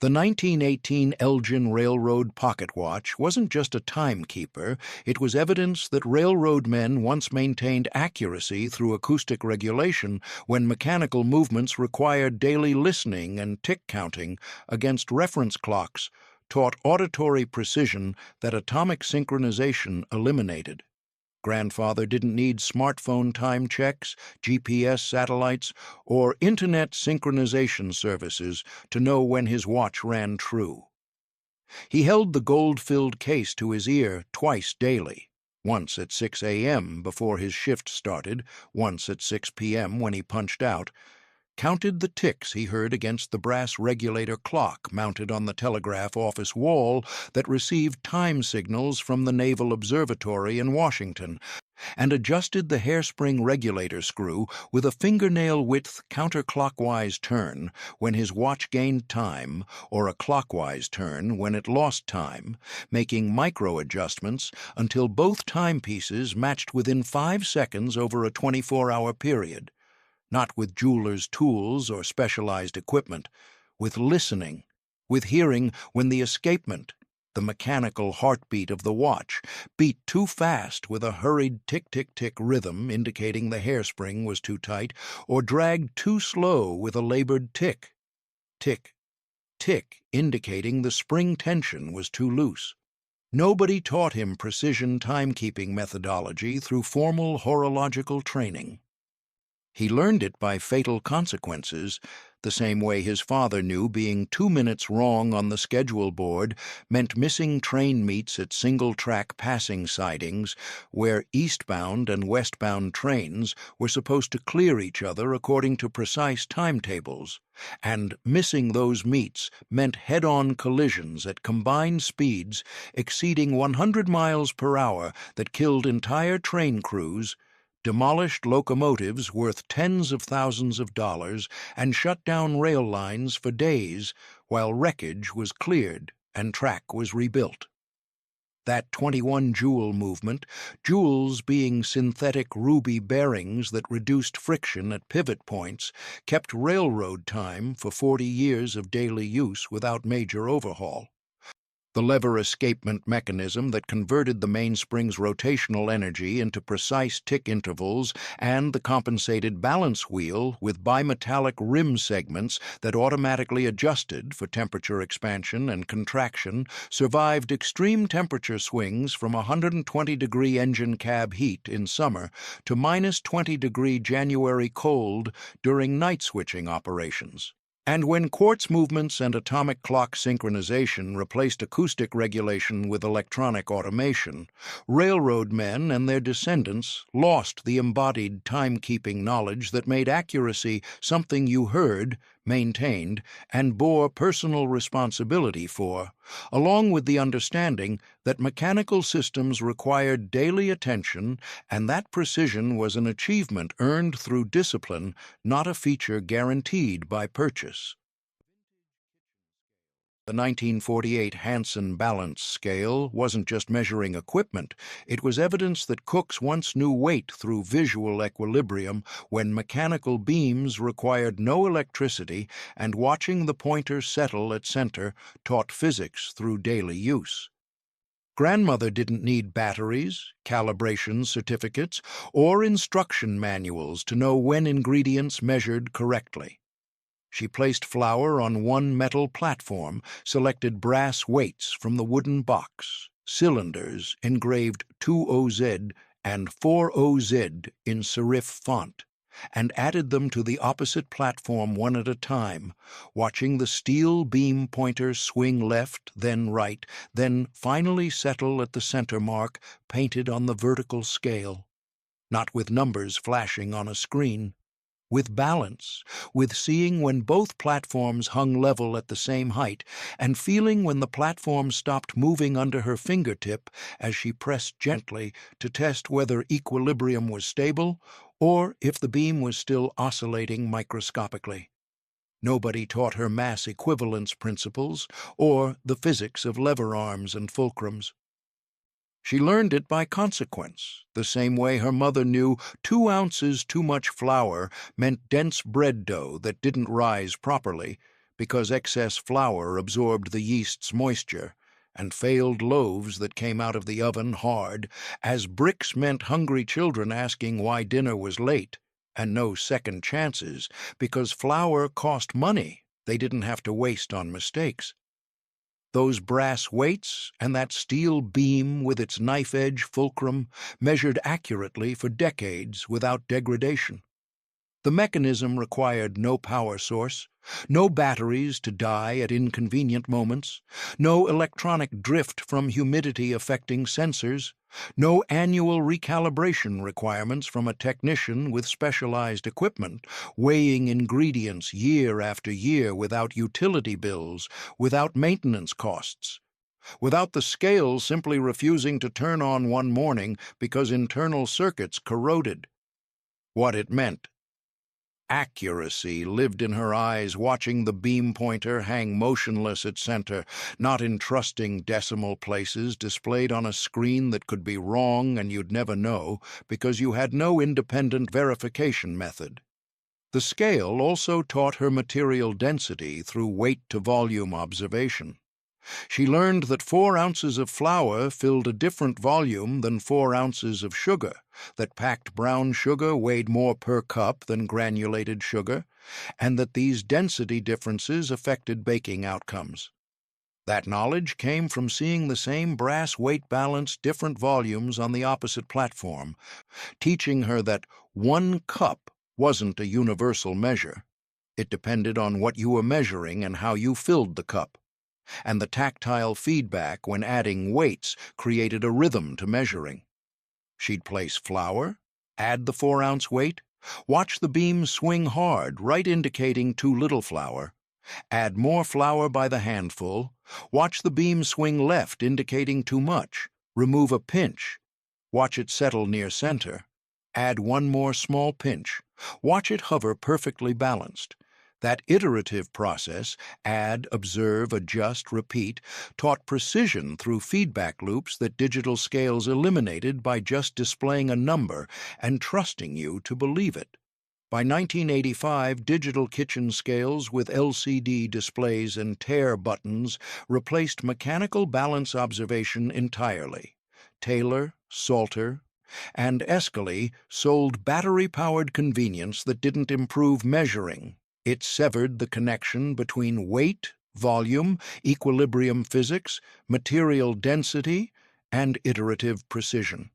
The 1918 Elgin Railroad pocket watch wasn't just a timekeeper, it was evidence that railroad men once maintained accuracy through acoustic regulation when mechanical movements required daily listening and tick counting against reference clocks, taught auditory precision that atomic synchronization eliminated. Grandfather didn't need smartphone time checks, GPS satellites, or internet synchronization services to know when his watch ran true. He held the gold-filled case to his ear twice daily, once at 6 a.m. before his shift started, once at 6 p.m. when he punched out, counted the ticks he heard against the brass regulator clock mounted on the telegraph office wall that received time signals from the Naval Observatory in Washington, and adjusted the hairspring regulator screw with a fingernail-width counterclockwise turn when his watch gained time, or a clockwise turn when it lost time, making micro-adjustments until both timepieces matched within 5 seconds over a 24-hour period. Not with jeweler's tools or specialized equipment, with listening, with hearing when the escapement, the mechanical heartbeat of the watch, beat too fast with a hurried tick-tick-tick rhythm indicating the hairspring was too tight, or dragged too slow with a labored tick, tick, tick indicating the spring tension was too loose. Nobody taught him precision timekeeping methodology through formal horological training. He learned it by fatal consequences, the same way his father knew being 2 minutes wrong on the schedule board meant missing train meets at single-track passing sidings where eastbound and westbound trains were supposed to clear each other according to precise timetables, and missing those meets meant head-on collisions at combined speeds exceeding 100 miles per hour that killed entire train crews, demolished locomotives worth tens of thousands of dollars, and shut down rail lines for days while wreckage was cleared and track was rebuilt. That 21-joule movement, joules being synthetic ruby bearings that reduced friction at pivot points, kept railroad time for 40 years of daily use without major overhaul. The lever escapement mechanism that converted the mainspring's rotational energy into precise tick intervals, and the compensated balance wheel with bimetallic rim segments that automatically adjusted for temperature expansion and contraction, survived extreme temperature swings from 120-degree engine cab heat in summer to -20-degree January cold during night switching operations. And when quartz movements and atomic clock synchronization replaced acoustic regulation with electronic automation, railroad men and their descendants lost the embodied timekeeping knowledge that made accuracy something you heard, maintained, and bore personal responsibility for, along with the understanding that mechanical systems required daily attention and that precision was an achievement earned through discipline, not a feature guaranteed by purchase. The 1948 Hansen balance scale wasn't just measuring equipment, it was evidence that cooks once knew weight through visual equilibrium when mechanical beams required no electricity, and watching the pointer settle at center taught physics through daily use. Grandmother didn't need batteries, calibration certificates, or instruction manuals to know when ingredients measured correctly. She placed flour on one metal platform, selected brass weights from the wooden box, cylinders engraved 2OZ and 4OZ in serif font, and added them to the opposite platform one at a time, watching the steel beam pointer swing left, then right, then finally settle at the center mark painted on the vertical scale. Not with numbers flashing on a screen. With balance, with seeing when both platforms hung level at the same height, and feeling when the platform stopped moving under her fingertip as she pressed gently to test whether equilibrium was stable or if the beam was still oscillating microscopically. Nobody taught her mass equivalence principles or the physics of lever arms and fulcrums. She learned it by consequence, the same way her mother knew 2 ounces too much flour meant dense bread dough that didn't rise properly because excess flour absorbed the yeast's moisture, and failed loaves that came out of the oven hard, as bricks meant hungry children asking why dinner was late, and no second chances because flour cost money they didn't have to waste on mistakes. Those brass weights and that steel beam with its knife-edge fulcrum measured accurately for decades without degradation. The mechanism required no power source, no batteries to die at inconvenient moments, no electronic drift from humidity affecting sensors, no annual recalibration requirements from a technician with specialized equipment, weighing ingredients year after year without utility bills, without maintenance costs, without the scale simply refusing to turn on one morning because internal circuits corroded. What it meant. Accuracy lived in her eyes, watching the beam pointer hang motionless at center, not in trusting decimal places displayed on a screen that could be wrong and you'd never know because you had no independent verification method. The scale also taught her material density through weight-to-volume observation. She learned that 4 ounces of flour filled a different volume than 4 ounces of sugar, that packed brown sugar weighed more per cup than granulated sugar, and that these density differences affected baking outcomes. That knowledge came from seeing the same brass weight balance different volumes on the opposite platform, teaching her that 1 cup wasn't a universal measure. It depended on what you were measuring and how you filled the cup. And the tactile feedback when adding weights created a rhythm to measuring. She'd place flour, add the 4-ounce weight, watch the beam swing hard, right indicating too little flour, add more flour by the handful, watch the beam swing left indicating too much, remove a pinch, watch it settle near center, add 1 more small pinch, watch it hover perfectly balanced. That iterative process, add, observe, adjust, repeat, taught precision through feedback loops that digital scales eliminated by just displaying a number and trusting you to believe it. By 1985, digital kitchen scales with LCD displays and tare buttons replaced mechanical balance observation entirely. Taylor, Salter, and Escalay sold battery-powered convenience that didn't improve measuring. It severed the connection between weight, volume, equilibrium physics, material density, and iterative precision.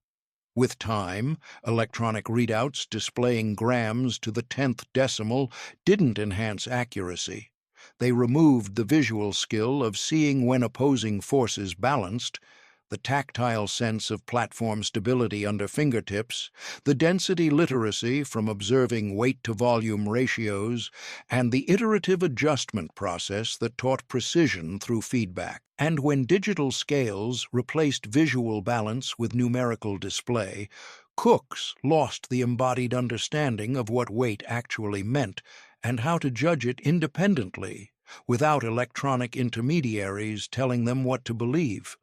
With time, electronic readouts displaying grams to the 10th decimal didn't enhance accuracy. They removed the visual skill of seeing when opposing forces balanced, the tactile sense of platform stability under fingertips, the density literacy from observing weight-to-volume ratios, and the iterative adjustment process that taught precision through feedback. And when digital scales replaced visual balance with numerical display, cooks lost the embodied understanding of what weight actually meant and how to judge it independently, without electronic intermediaries telling them what to believe.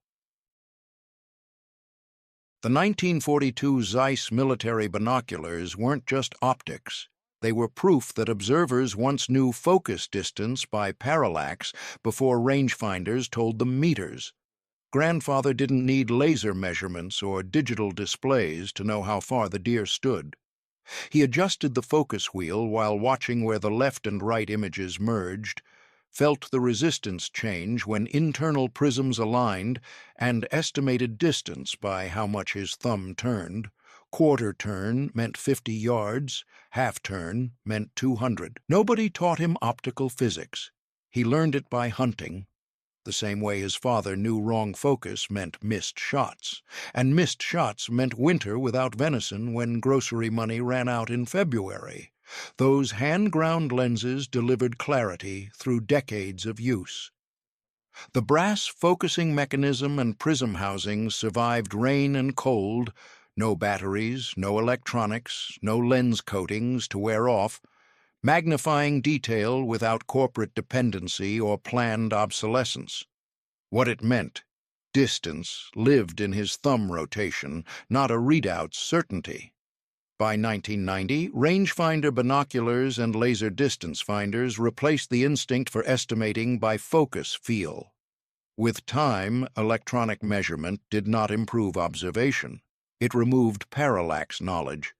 The 1942 Zeiss military binoculars weren't just optics. They were proof that observers once knew focus distance by parallax before rangefinders told them meters. Grandfather didn't need laser measurements or digital displays to know how far the deer stood. He adjusted the focus wheel while watching where the left and right images merged, felt the resistance change when internal prisms aligned, and estimated distance by how much his thumb turned. Quarter turn meant 50 yards, half turn meant 200. Nobody taught him optical physics. He learned it by hunting, the same way his father knew wrong focus meant missed shots, and missed shots meant winter without venison when grocery money ran out in February. Those hand-ground lenses delivered clarity through decades of use. The brass focusing mechanism and prism housings survived rain and cold, no batteries, no electronics, no lens coatings to wear off, magnifying detail without corporate dependency or planned obsolescence. What it meant, distance, lived in his thumb rotation, not a readout's certainty. By 1990, rangefinder binoculars and laser distance finders replaced the instinct for estimating by focus feel. With time, electronic measurement did not improve observation. It removed parallax knowledge.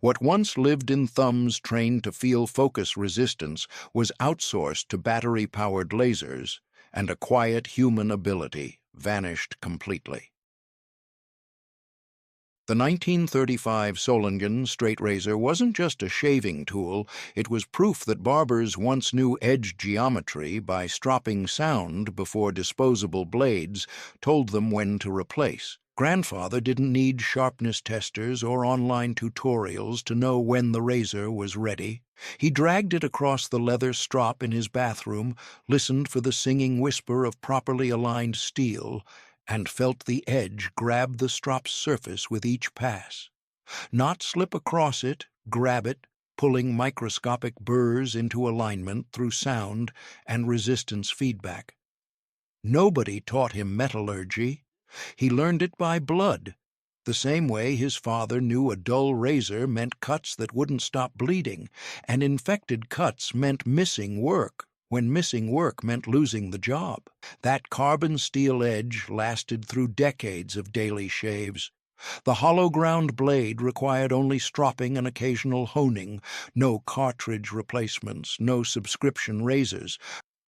What once lived in thumbs trained to feel focus resistance was outsourced to battery-powered lasers, and a quiet human ability vanished completely. The 1935 Solingen straight razor wasn't just a shaving tool, it was proof that barbers once knew edge geometry by stropping sound before disposable blades told them when to replace. Grandfather didn't need sharpness testers or online tutorials to know when the razor was ready. He dragged it across the leather strop in his bathroom, listened for the singing whisper of properly aligned steel, and felt the edge grab the strop's surface with each pass. Not slip across it, grab it, pulling microscopic burrs into alignment through sound and resistance feedback. Nobody taught him metallurgy. He learned it by blood, the same way his father knew a dull razor meant cuts that wouldn't stop bleeding, and infected cuts meant missing work, when missing work meant losing the job. That carbon steel edge lasted through decades of daily shaves. The hollow-ground blade required only stropping and occasional honing, no cartridge replacements, no subscription razors,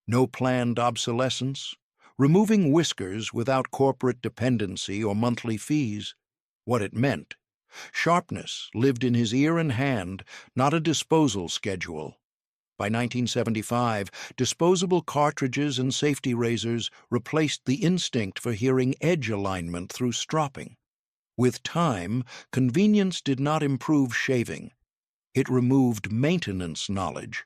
no planned obsolescence, removing whiskers without corporate dependency or monthly fees. What it meant. Sharpness lived in his ear and hand, not a disposal schedule. By 1975, disposable cartridges and safety razors replaced the instinct for hearing edge alignment through stropping. With time, convenience did not improve shaving. It removed maintenance knowledge.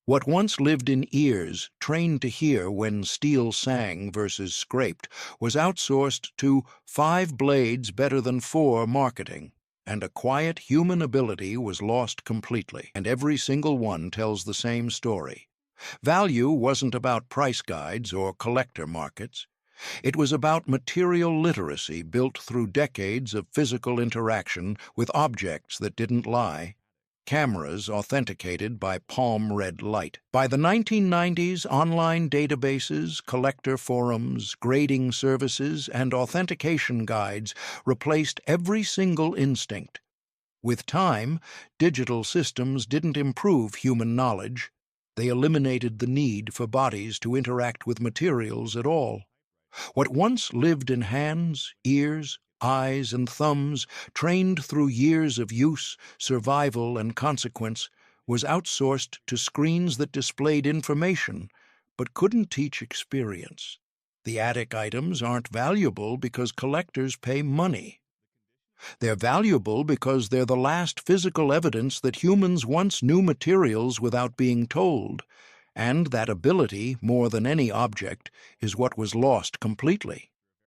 What once lived in ears, trained to hear when steel sang versus scraped, was outsourced to 5 blades better than 4 marketing, and a quiet human ability was lost completely, and every single one tells the same story. Value wasn't about price guides or collector markets. It was about material literacy built through decades of physical interaction with objects that didn't lie. cameras authenticated by palm red light. By the 1990s, online databases, collector forums, grading services, and authentication guides replaced every single instinct. With time, digital systems didn't improve human knowledge. They eliminated the need for bodies to interact with materials at all. What once lived in hands, ears, eyes, and thumbs, trained through years of use, survival, and consequence, was outsourced to screens that displayed information but couldn't teach experience. The attic items aren't valuable because collectors pay money. They're valuable because they're the last physical evidence that humans once knew materials without being told, and that ability, more than any object, is what was lost completely.